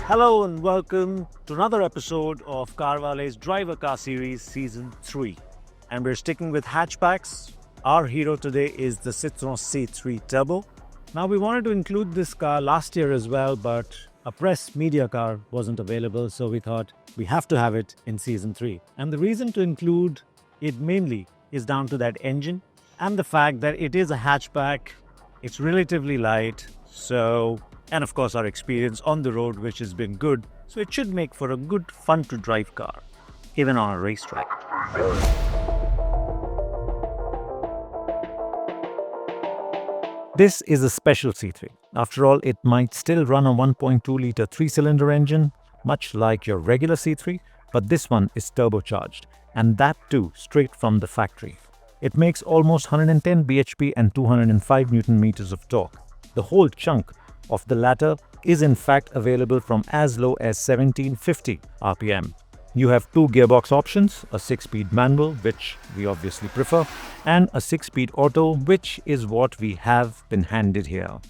Hello and welcome to another episode of Carvale's Driver Car Series Season 3. And we're sticking with hatchbacks. Our hero today is the Citroën C3 Turbo. Now we wanted to include this car last year as well, but a press media car wasn't available, so we thought we have to have it in Season 3. And the reason to include it mainly is down to that engine and the fact that it is a hatchback, it's relatively light, and of course our experience on the road, which has been good, so it should make for a good fun to drive car, even on a racetrack. This is a special C3. After all, it might still run a 1.2-litre 3-cylinder engine, much like your regular C3, but this one is turbocharged, and that too straight from the factory. It makes almost 110 bhp and 205 Newton meters of torque. The whole chunk of the latter is in fact available from as low as 1750 RPM. You have two gearbox options, a 6-speed manual, which we obviously prefer, and a 6-speed auto, which is what we have been handed here.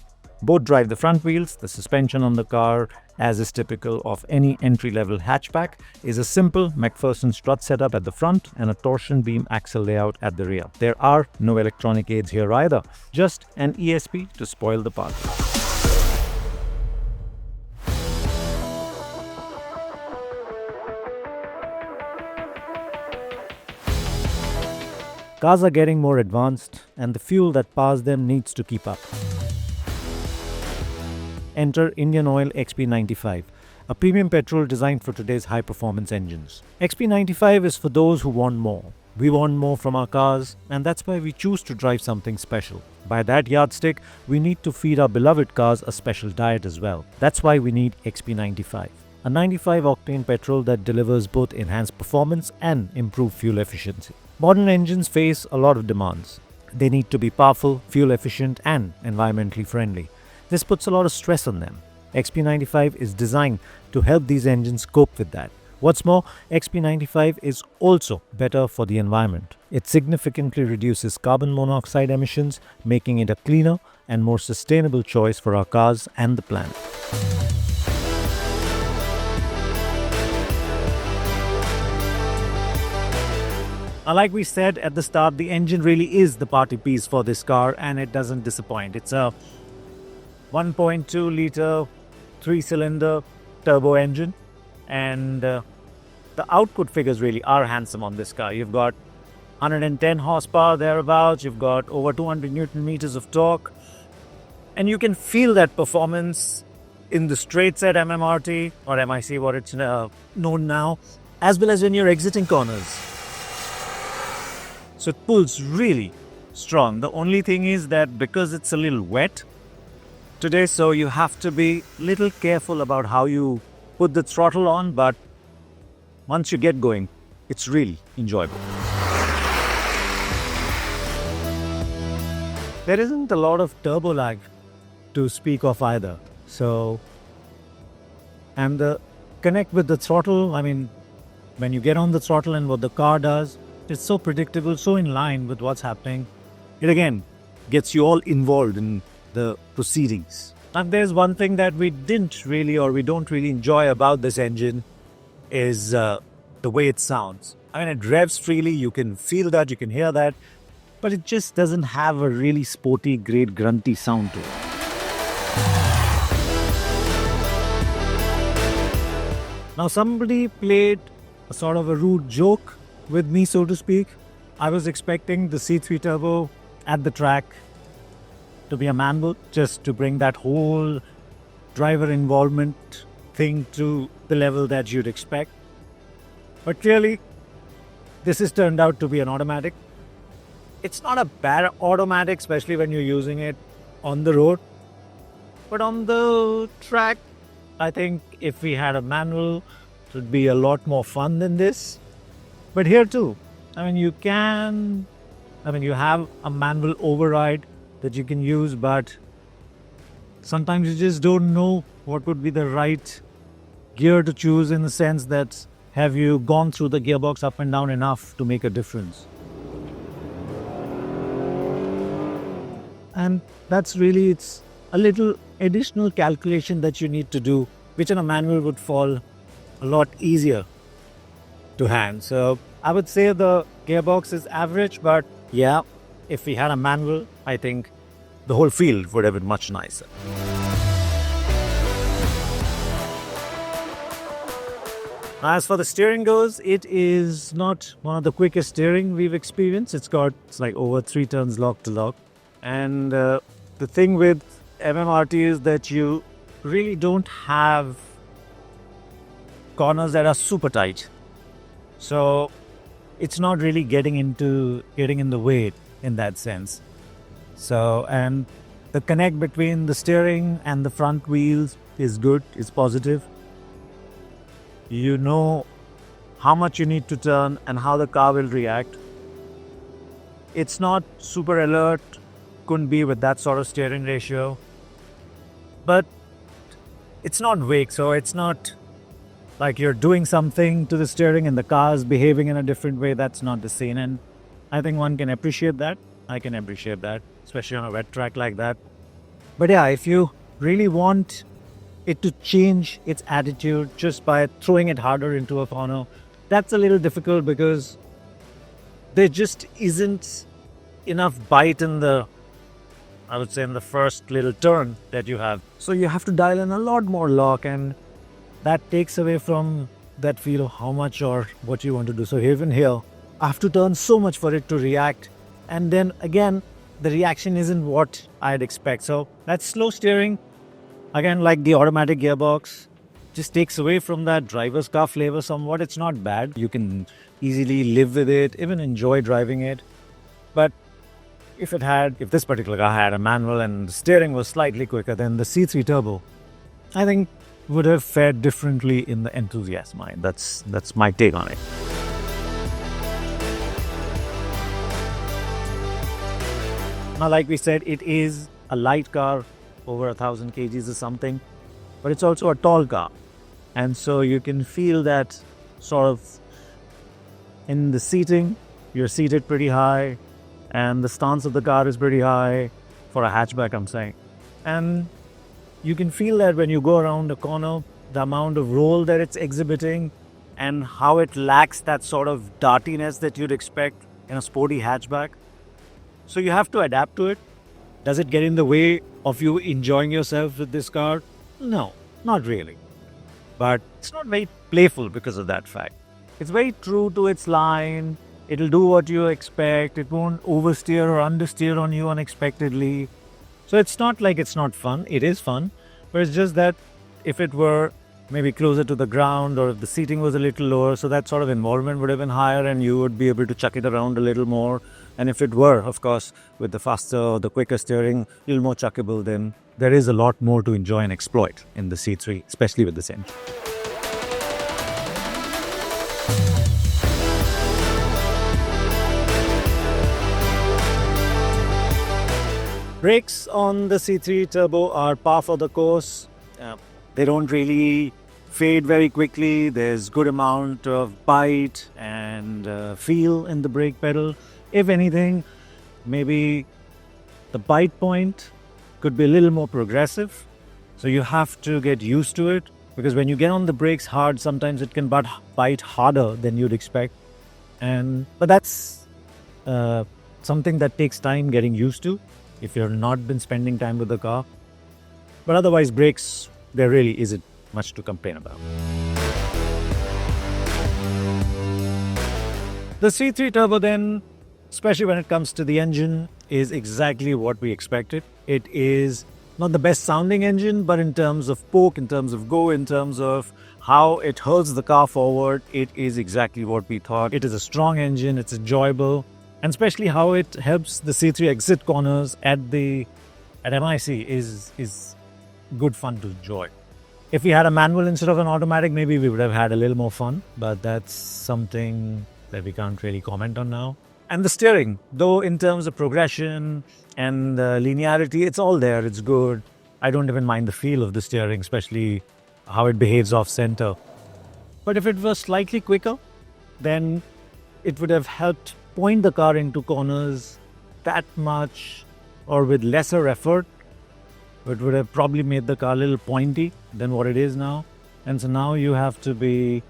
Both drive the front wheels. The suspension on the car, as is typical of any entry-level hatchback, is a simple McPherson strut setup at the front and a torsion beam axle layout at the rear. There are no electronic aids here either, just an ESP to spoil the party. Cars are getting more advanced, and the fuel that powers them needs to keep up. Enter Indian Oil XP95, a premium petrol designed for today's high-performance engines. XP95 is for those who want more. We want more from our cars, and that's why we choose to drive something special. By that yardstick, we need to feed our beloved cars a special diet as well. That's why we need XP95. A 95-octane petrol that delivers both enhanced performance and improved fuel efficiency. Modern engines face a lot of demands. They need to be powerful, fuel efficient, and environmentally friendly. This puts a lot of stress on them. XP95 is designed to help these engines cope with that. What's more, XP95 is also better for the environment. It significantly reduces carbon monoxide emissions, making it a cleaner and more sustainable choice for our cars and the planet. Like we said at the start, the engine really is the party piece for this car, and it doesn't disappoint. It's a 1.2-litre 3-cylinder turbo engine, and the output figures really are handsome on this car. You've got 110 horsepower thereabouts, you've got over 200 Newton meters of torque, and you can feel that performance in the straights at MMRT, or MIC, what it's known now, as well as when you're exiting corners. So it pulls really strong. The only thing is that because it's a little wet today, so you have to be a little careful about how you put the throttle on, but once you get going, it's really enjoyable. There isn't a lot of turbo lag to speak of either. And the connect with the throttle, when you get on the throttle and what the car does, it's so predictable, so in line with what's happening. It again gets you all involved in the proceedings. And there's one thing that we don't really enjoy about this engine is the way it sounds. It revs freely, you can feel that, you can hear that, but it just doesn't have a really sporty, great grunty sound to it. Now somebody played a sort of a rude joke with me, so to speak. I was expecting the C3 Turbo at the track to be a manual, just to bring that whole driver involvement thing to the level that you'd expect. But clearly, this has turned out to be an automatic. It's not a bad automatic, especially when you're using it on the road. But on the track, I think if we had a manual, it would be a lot more fun than this. But here too, you have a manual override that you can use, but sometimes you just don't know what would be the right gear to choose, in the sense that have you gone through the gearbox up and down enough to make a difference. And that's really, it's a little additional calculation that you need to do which in a manual would fall a lot easier to hand. So I would say the gearbox is average, but yeah, if we had a manual, I think the whole field would have been much nicer. As for the steering goes, it is not one of the quickest steering we've experienced. It's like over 3 turns lock to lock. And the thing with MMRT is that you really don't have corners that are super tight. So it's not really getting in the way in that sense. So, and the connect between the steering and the front wheels is good, is positive. You know how much you need to turn and how the car will react. It's not super alert, couldn't be with that sort of steering ratio. But it's not weak, so it's not like you're doing something to the steering and the car is behaving in a different way. That's not the scene. And I think one can appreciate that. I can appreciate that, especially on a wet track like that. But yeah, if you really want it to change its attitude just by throwing it harder into a corner, that's a little difficult because there just isn't enough bite in the first little turn that you have. So you have to dial in a lot more lock, and that takes away from that feel of how much or what you want to do. So even here, I have to turn so much for it to react. And then again, the reaction isn't what I'd expect. So that's slow steering. Again, like the automatic gearbox, just takes away from that driver's car flavor somewhat. It's not bad. You can easily live with it, even enjoy driving it. But if this particular car had a manual and the steering was slightly quicker, then the C3 Turbo, I think, would have fared differently in the enthusiast mind. That's my take on it. Now, like we said, it is a light car, over 1,000 kgs or something, but it's also a tall car. And so you can feel that sort of in the seating, you're seated pretty high, and the stance of the car is pretty high for a hatchback, I'm saying. And you can feel that when you go around the corner, the amount of roll that it's exhibiting and how it lacks that sort of dartiness that you'd expect in a sporty hatchback. So you have to adapt to it. Does it get in the way of you enjoying yourself with this car? No, not really. But it's not very playful because of that fact. It's very true to its line. It'll do what you expect. It won't oversteer or understeer on you unexpectedly. So it's not like it's not fun. It is fun. But it's just that if it were maybe closer to the ground or if the seating was a little lower, so that sort of involvement would have been higher and you would be able to chuck it around a little more. And if it were, of course, with the faster or the quicker steering, a little more chuckable, then there is a lot more to enjoy and exploit in the C3, especially with this engine. Brakes on the C3 Turbo are par for the course. They don't really fade very quickly. There's good amount of bite and feel in the brake pedal. If anything, maybe the bite point could be a little more progressive. So you have to get used to it, because when you get on the brakes hard, sometimes it can bite harder than you'd expect. But that's something that takes time getting used to if you've not been spending time with the car. But otherwise, brakes, there really isn't much to complain about. The C3 Turbo then, especially when it comes to the engine, is exactly what we expected. It is not the best sounding engine, but in terms of poke, in terms of go, in terms of how it hurls the car forward, it is exactly what we thought. It is a strong engine, it's enjoyable, and especially how it helps the C3 exit corners at MIC is good fun to enjoy. If we had a manual instead of an automatic, maybe we would have had a little more fun, but that's something that we can't really comment on now. And the steering, though in terms of progression and linearity, it's all there, it's good. I don't even mind the feel of the steering, especially how it behaves off center. But if it was slightly quicker, then it would have helped point the car into corners that much or with lesser effort. It would have probably made the car a little pointy than what it is now. And so now you have to be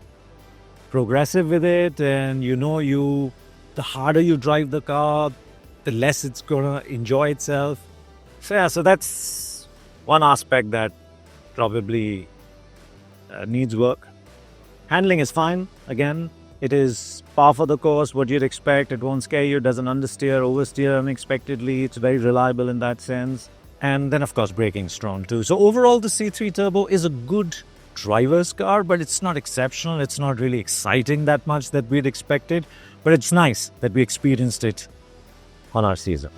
progressive with it, and the harder you drive the car, the less it's gonna enjoy itself. So yeah, so that's one aspect that probably needs work. Handling is fine. Again, it is par for the course, what you'd expect. It won't scare you, doesn't understeer, oversteer unexpectedly. It's very reliable in that sense. And then, of course, braking strong too. So overall, the C3 Turbo is a good driver's car, but it's not exceptional. It's not really exciting that much that we'd expected. But it's nice that we experienced it on our season.